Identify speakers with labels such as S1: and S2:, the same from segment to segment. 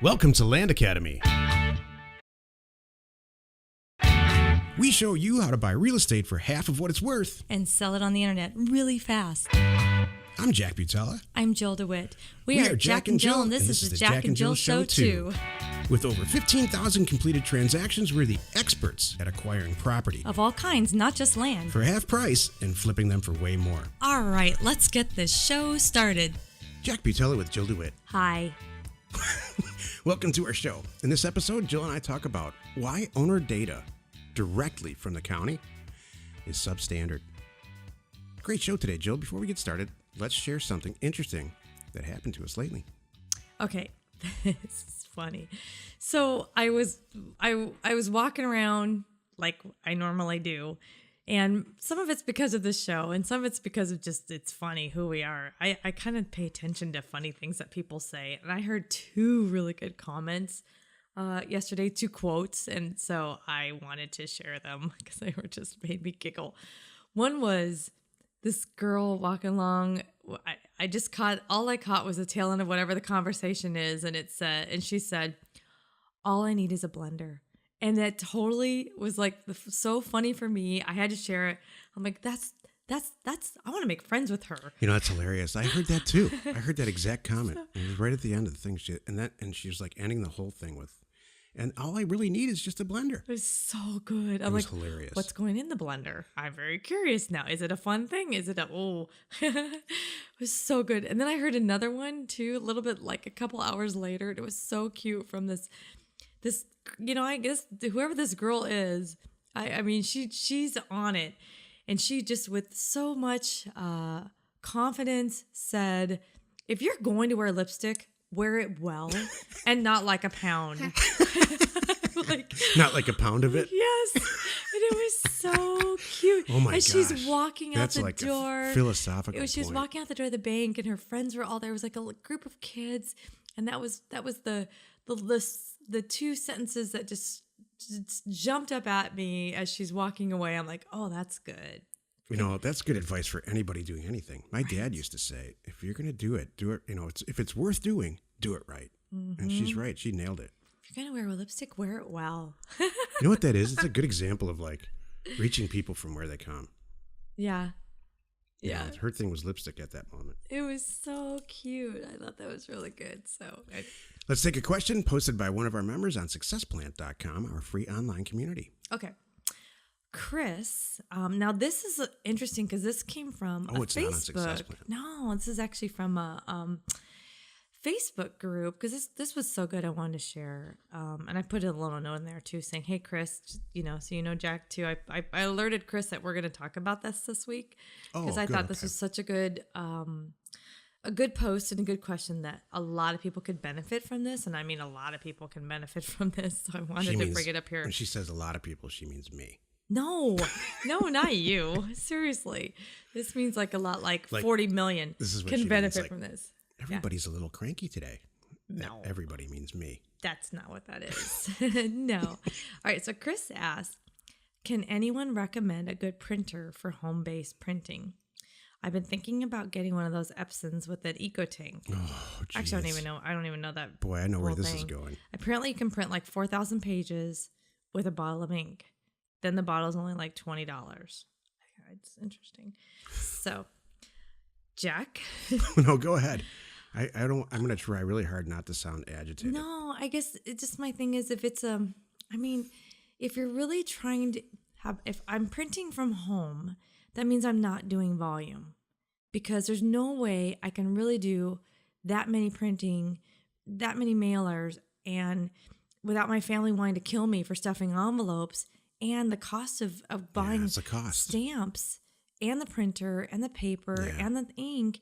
S1: Welcome to Land Academy. We show you how to buy real estate for half of what it's worth.
S2: And sell it on the internet really fast.
S1: I'm Jack Butala.
S2: I'm Jill DeWitt. We are Jack and Jill, and this is the Jack and Jill Show 2.
S1: With over 15,000 completed transactions, we're the experts at acquiring property.
S2: Of all kinds, not just land.
S1: For half price and flipping them for way more.
S2: All right, let's get this show started.
S1: Jack Butala with Jill DeWitt.
S2: Hi.
S1: Welcome to our show. In this episode, Jill and I talk about why owner data directly from the county is substandard. Great show today, Jill. Before we get started, let's share something interesting that happened to us lately.
S2: Okay, this is funny. So I was walking around like I normally do, and some of it's because of this show, and some of it's because of just it's funny who we are. I kind of pay attention to funny things that people say, and I heard two really good comments yesterday, two quotes, and so I wanted to share them because they were just made me giggle. One was this girl walking along. I just caught, all I caught was the tail end of whatever the conversation is, and it said, and she said, "All I need is a blender." And that totally was like so funny for me. I had to share it. I'm like, that's. I want to make friends with her.
S1: You know, that's hilarious. I heard that too. I heard that exact comment. It was right at the end of the thing. And she was like ending the whole thing with, "And all I really need is just a blender."
S2: It was so good. I'm
S1: like,
S2: hilarious. What's going in the blender? I'm very curious now. Is it a fun thing? Is it it was so good. And then I heard another one too, a little bit like a couple hours later. It was so cute from this, I guess whoever this girl is, I mean, she's on it. And she just with so much confidence said, "If you're going to wear lipstick, wear it well and not like a pound."
S1: Not like a pound of it?
S2: Yes. And it was so cute.
S1: Oh my gosh.
S2: And she's walking out the
S1: like
S2: door.
S1: A philosophical
S2: She was walking out the door of the bank, and her friends were all there. It was like a group of kids. And that was the two sentences that just jumped up at me as she's walking away. I'm like, oh, that's good.
S1: You know, that's good advice for anybody doing anything. My dad used to say, if you're going to do it, if it's worth doing, do it right. Mm-hmm. And she's right. She nailed it.
S2: If you're going to wear a lipstick, wear it well.
S1: You know what that is? It's a good example of like reaching people from where they come.
S2: Yeah.
S1: Yeah. You know, her thing was lipstick at that moment.
S2: It was so cute. I thought that was really good. So
S1: let's take a question posted by one of our members on successplant.com, our free online community.
S2: Okay. Chris, now this is interesting because this came from a
S1: it's
S2: Facebook.
S1: Not on Success Plant.
S2: No, this is actually from a Facebook group because this was so good. I wanted to share, and I put a little note in there too, saying, "Hey, Chris, so Jack too." I alerted Chris that we're going to talk about this week because I thought this was such a good post and a good question that a lot of people could benefit from this, and I mean a lot of people can benefit from this. So I wanted to bring it up here.
S1: When she says a lot of people, she means me.
S2: No, not you. Seriously, this means like a lot, like 40 million can benefit from this.
S1: Everybody's a little cranky today.
S2: No.
S1: Everybody means me.
S2: That's not what that is. No. All right. So Chris asked, can anyone recommend a good printer for home-based printing? I've been thinking about getting one of those Epsons with an eco tank.
S1: Oh, geez.
S2: Actually, I don't even know that.
S1: Boy, I know where this is going.
S2: Apparently, you can print like 4,000 pages with a bottle of ink. Then the bottle's only like $20. It's interesting. So, Jack.
S1: No, go ahead. I'm going to try really hard not to sound agitated.
S2: No, I guess it's just my thing is if it's if you're really trying to if I'm printing from home, that means I'm not doing volume because there's no way I can really do that many printing, that many mailers, and without my family wanting to kill me for stuffing envelopes and the cost of buying stamps and the printer and the paper and the ink.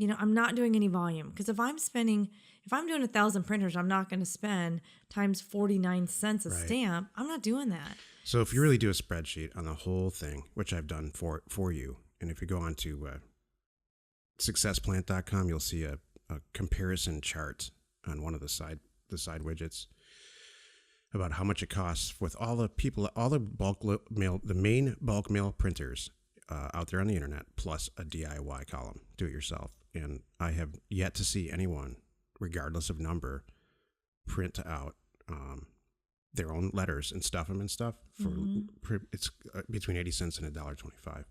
S2: I'm not doing any volume because if I'm doing 1,000 printers, I'm not going to spend times 49 cents a stamp. I'm not doing that.
S1: So if you really do a spreadsheet on the whole thing, which I've done for you, and if you go on to successplant.com, you'll see a comparison chart on one of the side widgets about how much it costs with all the bulk mail, the main bulk mail printers out there on the internet, plus a DIY column, do it yourself. And I have yet to see anyone, regardless of number, print out their own letters and stuff them and stuff for it's between 80 cents and $1.25.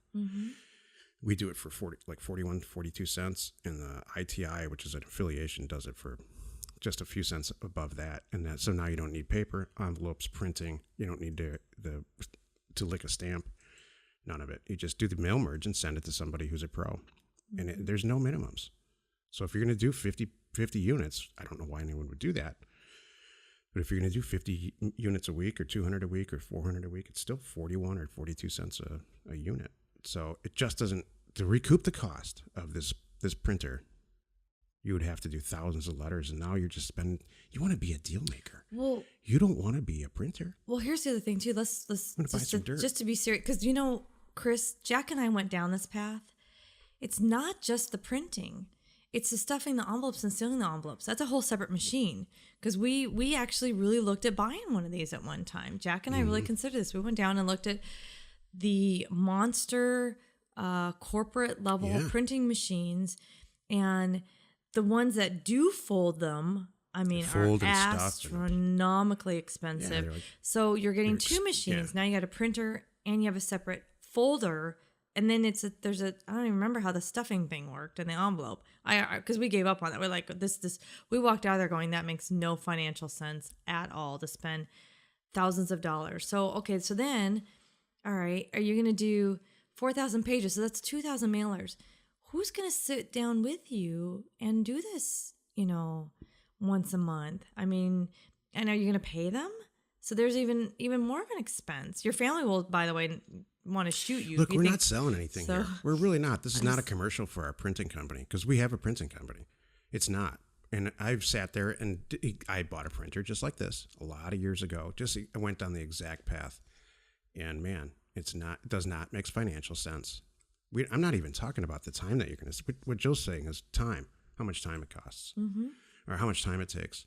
S1: We do it for 41, 42 cents, and the ITI, which is an affiliation, does it for just a few cents above that. And so now you don't need paper, envelopes, printing. You don't need to lick a stamp. None of it. You just do the mail merge and send it to somebody who's a pro. And there's no minimums. So if you're going to do 50 units, I don't know why anyone would do that. But if you're going to do 50 units a week or 200 a week or 400 a week, it's still 41 or 42 cents a unit. So it just doesn't, to recoup the cost of this printer, you would have to do thousands of letters. And now you're just spending, you want to be a deal maker.
S2: Well,
S1: you don't want to be a printer.
S2: Well, here's the other thing too. Let's just to be serious. Because, Chris, Jack and I went down this path. It's not just the printing. It's the stuffing the envelopes and sealing the envelopes. That's a whole separate machine. Because we actually really looked at buying one of these at one time. Jack and I really considered this. We went down and looked at the monster corporate level printing machines, and the ones that do fold them, I mean, are astronomically expensive.
S1: Yeah,
S2: so you're getting two machines. Now you got a printer and you have a separate folder. And then I don't even remember how the stuffing thing worked in the envelope. Because we gave up on that. We're like, we walked out of there going, that makes no financial sense at all to spend thousands of dollars. So, okay, so then, all right, are you going to do 4,000 pages? So that's 2,000 mailers. Who's going to sit down with you and do this, once a month? I mean, and are you going to pay them? So there's even more of an expense. Your family will, by the way, want to shoot you.
S1: Look, we're not selling anything here. We're really not. This is not a commercial for our printing company, because we have a printing company. It's not. And I've sat there and I bought a printer just like this a lot of years ago. I went down the exact path. And man, it does not make financial sense. I'm not even talking about the time that you're going to, what Joe's saying is time, how much time it costs or how much time it takes.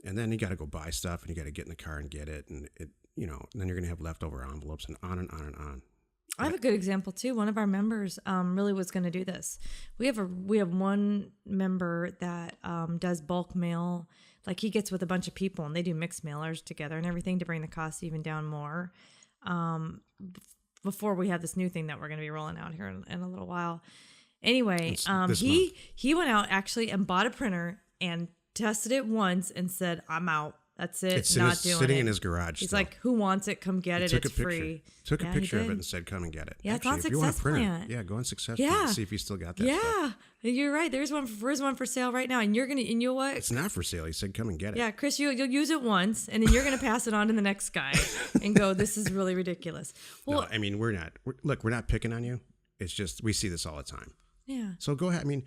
S1: And then you got to go buy stuff and you got to get in the car and get it. And and then you're going to have leftover envelopes and on and on and on.
S2: I have a good example too. One of our members really was going to do this. We have one member that does bulk mail. Like he gets with a bunch of people and they do mixed mailers together and everything to bring the cost even down more. Before we have this new thing that we're going to be rolling out here in a little while. Anyway, he went out actually and bought a printer and tested it once and said, "I'm out. That's it.
S1: It's
S2: not doing it."
S1: sitting in his garage.
S2: He's like, "Who wants it? Come get it. It's free."
S1: Took a picture of it and said, "Come and get it."
S2: Yeah,
S1: actually,
S2: it's
S1: if
S2: on
S1: you want to print
S2: Plant.
S1: it, go on Success Plant and see if you still got that.
S2: Yeah, you're right. There's one for sale right now, and and you know what?
S1: It's not for sale. He said, "Come and get it."
S2: Yeah, Chris, you'll use it once, and then you're gonna pass it on to the next guy and go, "This is really ridiculous." Well,
S1: no, I mean, we're not picking on you. It's just we see this all the time.
S2: Yeah.
S1: So go ahead. I mean,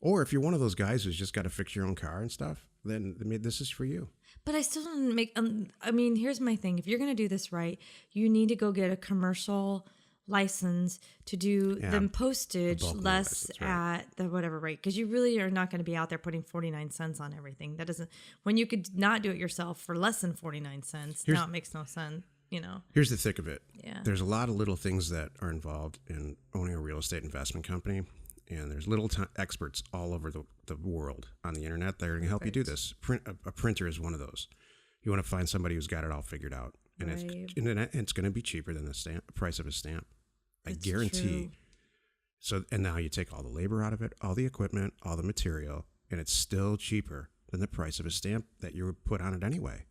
S1: or if you're one of those guys who's just got to fix your own car and stuff, then this is for you.
S2: But I still don't make. I mean, here's my thing. If you're going to do this right, you need to go get a commercial license to do the postage less at the whatever rate, because you really are not going to be out there putting 49 cents on everything. That doesn't. When you could not do it yourself for less than 49 cents, now it makes no sense.
S1: Here's the thick of it.
S2: Yeah.
S1: There's a lot of little things that are involved in owning a real estate investment company. And there's little experts all over the world on the internet that are going to help you do this. A printer is one of those. You want to find somebody who's got it all figured out. And it's going to be cheaper than the price of a stamp. I guarantee. True. So, and now you take all the labor out of it, all the equipment, all the material, and it's still cheaper than the price of a stamp that you would put on it anyway.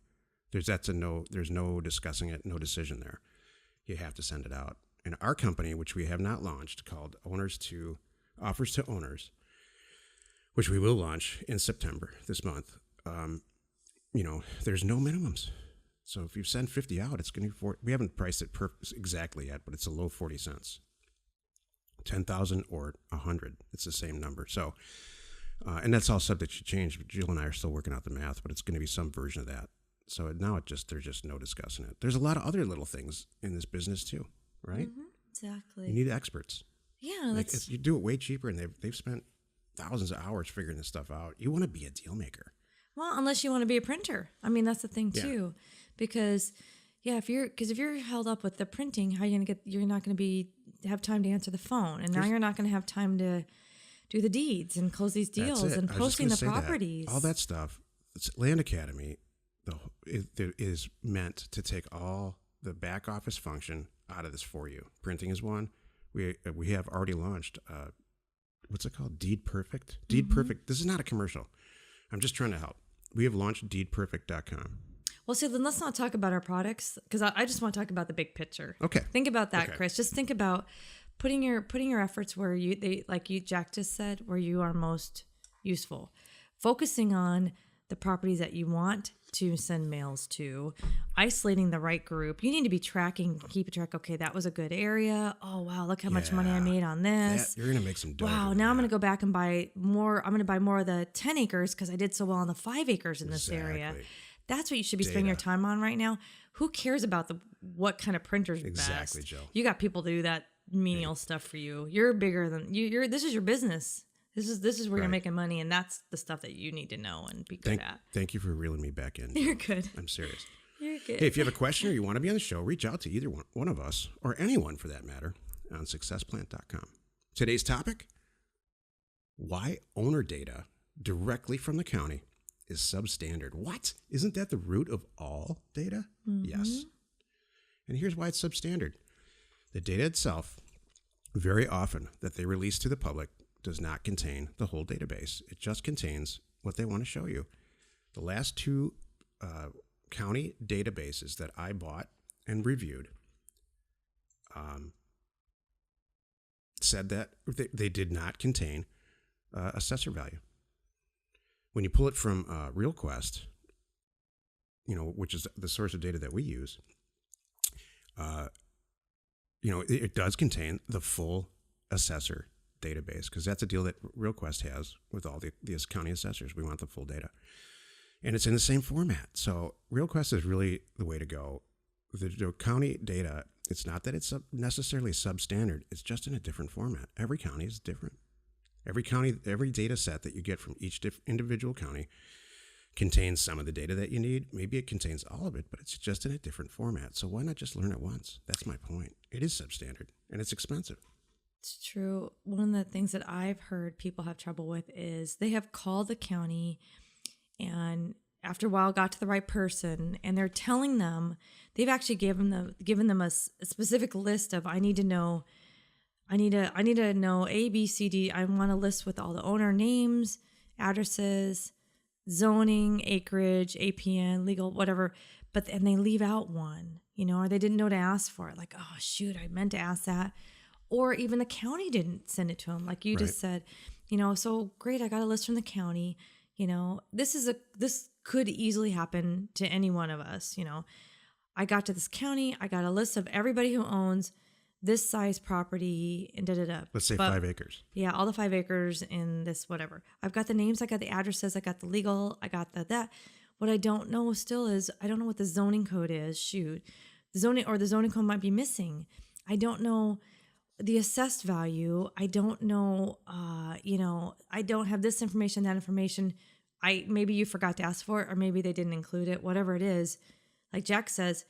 S1: There's no discussing it, no decision there. You have to send it out. And our company, which we have not launched, called Offers to Owners, which we will launch in September this month. There's no minimums. So if you send 50 out, it's going to be we haven't priced it exactly yet, but it's a low 40 cents. 10,000 or 100, it's the same number. So, and that's all subject to change. But Jill and I are still working out the math, but it's going to be some version of that. So now there's just no discussing it. There's a lot of other little things in this business too, right?
S2: Mm-hmm, exactly.
S1: You need experts.
S2: Yeah,
S1: you do it way cheaper, and they've spent thousands of hours figuring this stuff out. You want to be a deal maker.
S2: Well, unless you want to be a printer. I mean, that's the thing too, because if you're held up with the printing, how are you gonna get? You're not going to have time to answer the phone, and now you're not going to have time to do the deeds and close these deals and posting the properties.
S1: All that stuff. It's Land Academy is meant to take all the back office function out of this for you. Printing is one. We have already launched, what's it called? Deed Perfect? Deed Perfect. This is not a commercial. I'm just trying to help. We have launched deedperfect.com.
S2: Well, see, then let's not talk about our products because I just want to talk about the big picture.
S1: Okay.
S2: Think about that,
S1: Okay.
S2: Chris. Just think about putting your efforts where Jack just said, where you are most useful. Focusing on the properties that you want to send mails to, isolating the right group. You need to be keep a track. Okay, that was a good area. Oh, wow, look how much money I made on this.
S1: You're going to make some dough.
S2: Wow, now I'm going to go back and buy more. I'm going to buy more of the 10 acres because I did so well on the 5 acres in this area. That's what you should be spending your time on right now. Who cares about what kind of printer's
S1: Exactly,
S2: best?
S1: Joe.
S2: You got people to do that menial stuff for you. You're bigger than you. This is your business. This is where you're making money, and that's the stuff that you need to know and be good at.
S1: Thank you for reeling me back in.
S2: You're good.
S1: I'm serious.
S2: You're good.
S1: Hey, if you have a question or you want to be on the show, reach out to either one of us, or anyone for that matter, on successplant.com. Today's topic: why owner data directly from the county is substandard. What? Isn't that the root of all data? Yes. And here's why it's substandard. The data itself, very often that they release to the public, does not contain the whole database. It just contains what they want to show you. The last 2 county databases that I bought and reviewed said that they did not contain assessor value. When you pull it from RealQuest, which is the source of data that we use, it does contain the full assessor database, because that's a deal that RealQuest has with all these county assessors. We want the full data, and it's in the same format. So RealQuest is really the way to go. The county data, it's not that it's necessarily substandard. It's just in a different format. Every county is different. Every data set that you get from each individual county contains some of the data that you need. Maybe it contains all of it, but it's just in a different format. So why not just learn it once? That's my point. It is substandard, and it's expensive.
S2: It's true. One of the things that I've heard people have trouble with is they have called the county and after a while got to the right person, and they're telling them, they've actually given them a specific list of, I need to know A, B, C, D. I want a list with all the owner names, addresses, zoning, acreage, APN, legal, whatever. And they leave out one, or they didn't know to ask for it. Like, oh shoot, I meant to ask that. Or even the county didn't send it to them. Like you just said, so great, I got a list from the county. This could easily happen to any one of us. I got to this county, I got a list of everybody who owns this size property and
S1: Let's say 5 acres.
S2: Yeah, all the 5 acres in this whatever. I've got the names, I got the addresses, I got the legal, I got that. What I don't know still is, I don't know what the zoning code is. Shoot. The zoning code might be missing. I don't know the assessed value. I don't know, I don't have this information, that information. Maybe you forgot to ask for it, or maybe they didn't include it, whatever it is. Like Jack says,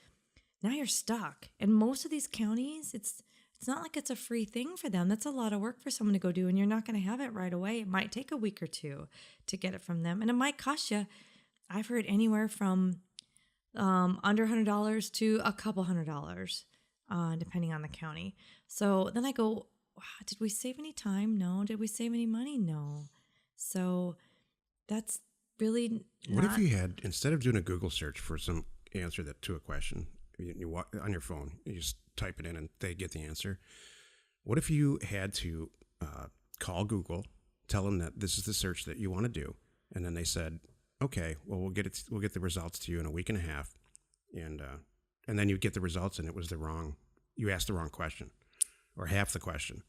S2: now you're stuck. And most of these counties, it's not like it's a free thing for them. That's a lot of work for someone to go do, and you're not going to have it right away. It might take a week or 2 to get it from them, and it might cost you, I've heard, anywhere from under $100 to a couple $100, depending on the county. So then I go, wow, did we save any time? No. Did we save any money? No. So that's really
S1: What if you had, instead of doing a Google search for some answer to a question, you walk on your phone, you just type it in and they get the answer. What if you had to call Google, tell them that this is the search that you want to do, and then they said, okay, well, we'll get the results to you in a week and a half, and then you get the results and it was you asked the wrong question, or half the question.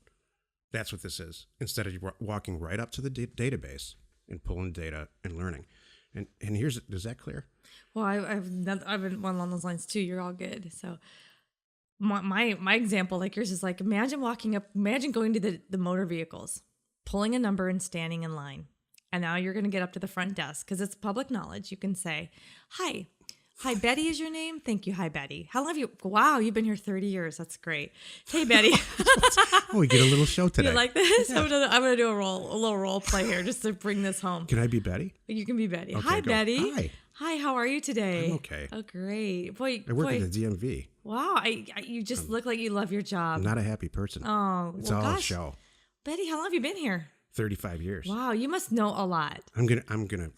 S1: That's what this is. Instead of you walking right up to the database and pulling data and learning. And does that clear?
S2: Well, I've been one along those lines too. You're all good. So my example, like yours, is like, imagine going to the motor vehicles, pulling a number and standing in line. And now you're going to get up to the front desk because it's public knowledge. You can say, hi, Betty is your name? Thank you. Hi, Betty. How long have you? Wow, you've been here 30 years. That's great. Hey, Betty.
S1: Oh, we get a little show today.
S2: You like this?
S1: Yeah.
S2: I'm gonna do a little role play here just to bring this home.
S1: Can I be Betty?
S2: You can be Betty.
S1: Okay,
S2: Hi,
S1: go.
S2: Betty. Hi, how are you today?
S1: I'm okay.
S2: Oh, great. Boy,
S1: I work at the DMV.
S2: Wow, you just look like you love your job.
S1: I'm not a happy person.
S2: Oh,
S1: It's
S2: well,
S1: all a
S2: gosh.
S1: show.
S2: Betty, how long have you been here?
S1: 35 years.
S2: Wow, you must know a lot.
S1: I'm gonna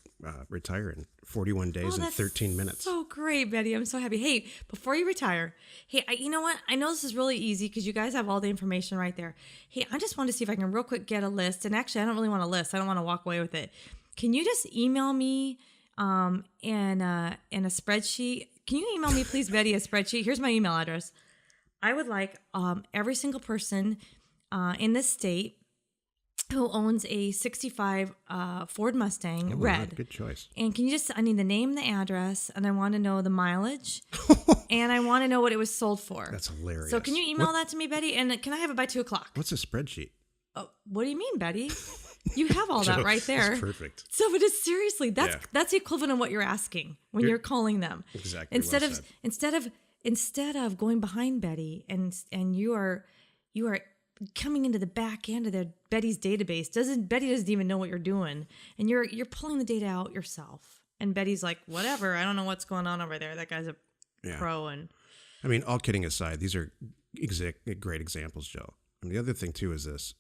S1: retire in 41 days and
S2: that's
S1: 13 minutes.
S2: So great, Betty. I'm so happy. Hey, before you retire, hey, you know what? I know this is really easy because you guys have all the information right there. Hey, I just want to see if I can real quick get a list. And actually, I don't really want a list. I don't want to walk away with it. Can you just email me in a spreadsheet? Can you email me, please, Betty, a spreadsheet? Here's my email address. I would like every single person in this state who owns a 65 Ford Mustang red.
S1: Good choice.
S2: And can you just, I need the name, the address, and I want to know the mileage, and I want to know what it was sold for.
S1: That's hilarious.
S2: So can you email that to me, Betty? And can I have it by 2:00?
S1: What's a spreadsheet?
S2: Oh, what do you mean, Betty? You have all that right there.
S1: That's perfect.
S2: So, but it's seriously, that's the equivalent of what you're asking when you're calling them.
S1: Exactly.
S2: Instead of going behind Betty and you are coming into the back end of Betty's database. Betty doesn't even know what you're doing, and you're pulling the data out yourself. And Betty's like, whatever, I don't know what's going on over there. That guy's a pro. And
S1: I mean, all kidding aside, these are great examples, Joe. And the other thing too is this: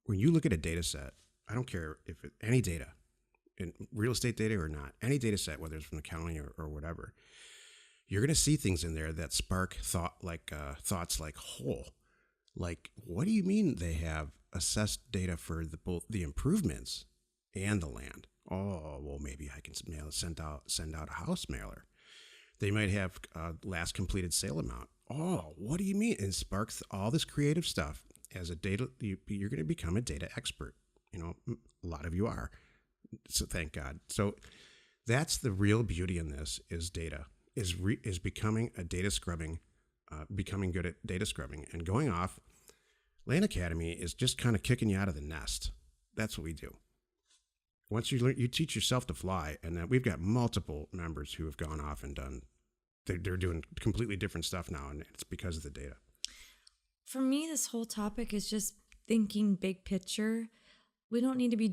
S1: when you look at a data set, I don't care if any data, in real estate data or not, any data set, whether it's from the county or whatever, you're going to see things in there that spark thoughts like, like, what do you mean they have assessed data for both the improvements and the land? Oh, well, maybe I can send out a house mailer. They might have last completed sale amount. Oh, what do you mean? And sparks all this creative stuff. As a data, you're going to become a data expert. You know, a lot of you are. So thank God. So that's the real beauty in this is data is becoming a data scrubbing. Becoming good at data scrubbing and going off. Land Academy is just kind of kicking you out of the nest. That's what we do. Once you learn, you teach yourself to fly, and then we've got multiple members who have gone off and done. They're doing completely different stuff now, and it's because of the data.
S2: For me, this whole topic is just thinking big picture. We don't need to be.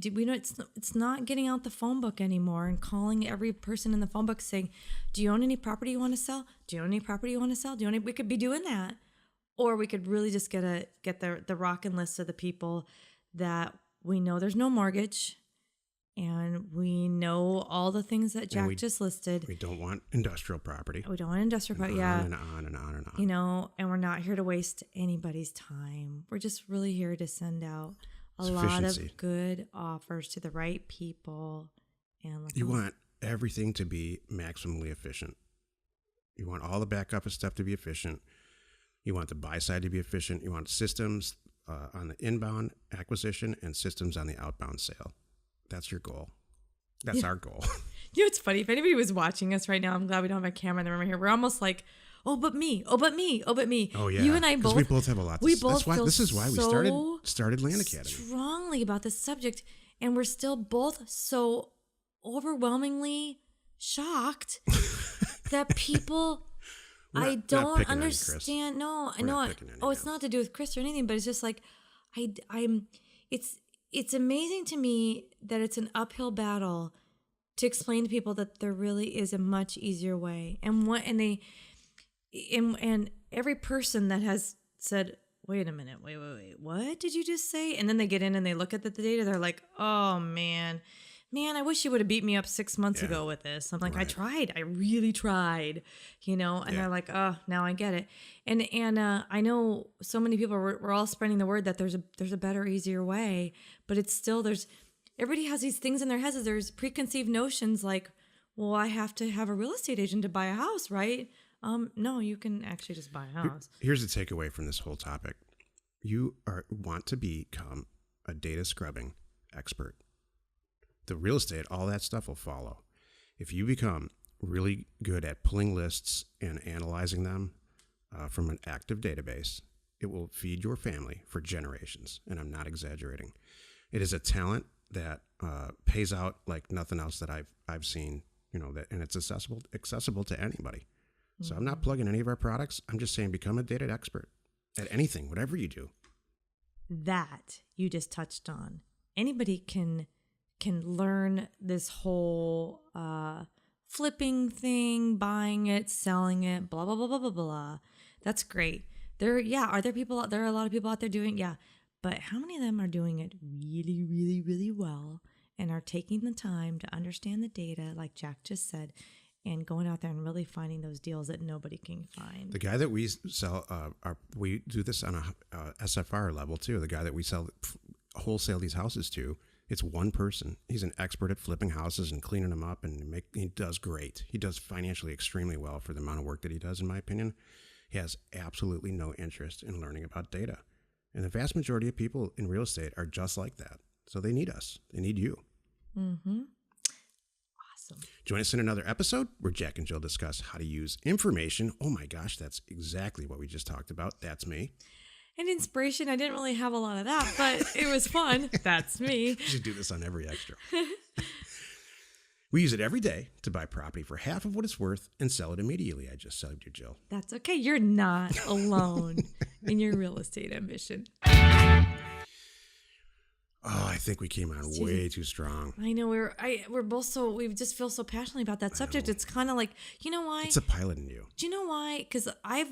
S2: It's not getting out the phone book anymore and calling every person in the phone book saying, "Do you own any property you want to sell? Do you own any property you want to sell? Do you own any?" We could be doing that, or we could really just get the rocking list of the people that we know there's no mortgage, and we know all the things that Jack just listed.
S1: We don't want industrial property.
S2: We don't want industrial property. Yeah,
S1: on and on and on and on.
S2: You know, and we're not here to waste anybody's time. We're just really here to send out a lot of good offers to the right people. And
S1: you want everything to be maximally efficient. You want all the back office stuff to be efficient. You want the buy side to be efficient. You want systems on the inbound acquisition and systems on the outbound sale. That's your goal. That's our goal.
S2: You know, it's funny. If anybody was watching us right now, I'm glad we don't have a camera in the room here. We're almost like, oh, but me. Oh, but me. Oh, but me.
S1: Oh, yeah.
S2: You and I both.
S1: We both have a lot to say. This is why we started Land Academy.
S2: Strongly about this subject. And we're still both so overwhelmingly shocked that people, I don't understand. No, I know. Oh, it's not to do with Chris or anything, but it's just like, it's amazing to me that it's an uphill battle to explain to people that there really is a much easier way. And every person that has said, wait a minute, wait, what did you just say? And then they get in and they look at the data, they're like, oh man, I wish you would have beat me up 6 months ago with this. I'm like, right. I really tried, you know? And they're like, oh, now I get it. And I know so many people, we're all spreading the word that there's a better, easier way, but it's still, everybody has these things in their heads. There's preconceived notions like, well, I have to have a real estate agent to buy a house, right? No, you can actually just buy a house.
S1: Here's the takeaway from this whole topic. You want to become a data scrubbing expert. The real estate, all that stuff will follow. If you become really good at pulling lists and analyzing them from an active database, it will feed your family for generations. And I'm not exaggerating. It is a talent that pays out like nothing else that I've seen. You know that, and it's accessible to anybody. So I'm not plugging any of our products. I'm just saying become a data expert at anything, whatever you do.
S2: That you just touched on. Anybody can learn this whole flipping thing, buying it, selling it, blah, blah, blah, blah, blah, blah. That's great. There are a lot of people out there doing, but how many of them are doing it really, really, really well and are taking the time to understand the data, like Jack just said, and going out there and really finding those deals that nobody can find?
S1: The guy that we sell, we do this on a SFR level too. The guy that we wholesale these houses to, it's one person. He's an expert at flipping houses and cleaning them up, and he does great. He does financially extremely well for the amount of work that he does, in my opinion. He has absolutely no interest in learning about data. And the vast majority of people in real estate are just like that. So they need us. They need you.
S2: Mm-hmm. Awesome.
S1: Join us in another episode where Jack and Jill discuss how to use information. Oh my gosh, that's exactly what we just talked about. That's me.
S2: And inspiration, I didn't really have a lot of that, but it was fun. That's me.
S1: We should do this on every extra. We use it every day to buy property for half of what it's worth and sell it immediately. I just said you, Jill.
S2: That's okay. You're not alone in your real estate ambition.
S1: Oh, I think we came on way too strong.
S2: I know we're both we just feel so passionately about that subject. It's kind of like, you know why?
S1: It's a pilot in you.
S2: Do you know why? Because I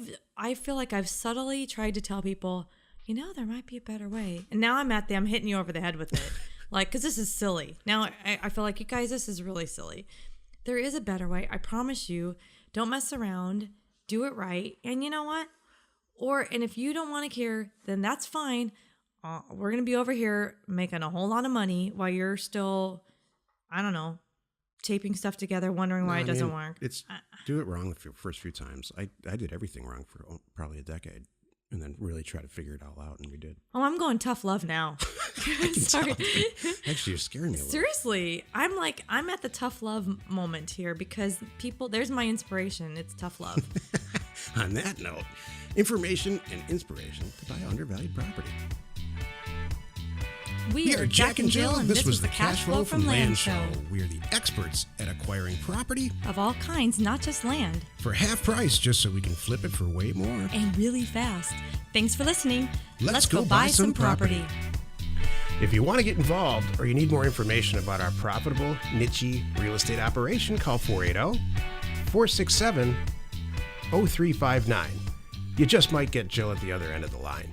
S2: feel like I've subtly tried to tell people, there might be a better way. And now I'm hitting you over the head with it. Like, because this is silly. Now I feel like, you guys, this is really silly. There is a better way. I promise you. Don't mess around. Do it right. And you know what? And if you don't want to care, then that's fine. We're going to be over here making a whole lot of money while you're still, I don't know, taping stuff together, wondering why it doesn't work.
S1: Do it wrong the first few times. I did everything wrong for probably a decade. And then really try to figure it all out, and we did.
S2: Oh, I'm going tough love now.
S1: Sorry. Actually, you're scaring me a little.
S2: Seriously, I'm at the tough love moment here because there's my inspiration. It's tough love.
S1: On that note, information and inspiration to buy undervalued property.
S2: We are Jack and Jill, and this was the Cash Flow from Land Show.
S1: We are the experts at acquiring property
S2: of all kinds, not just land,
S1: for half price, just so we can flip it for way more.
S2: And really fast. Thanks for listening.
S1: Let's go buy some property. If you want to get involved or you need more information about our profitable, niche real estate operation, call 480-467-0359. You just might get Jill at the other end of the line.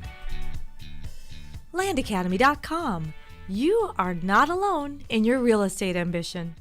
S2: Landacademy.com. You are not alone in your real estate ambition.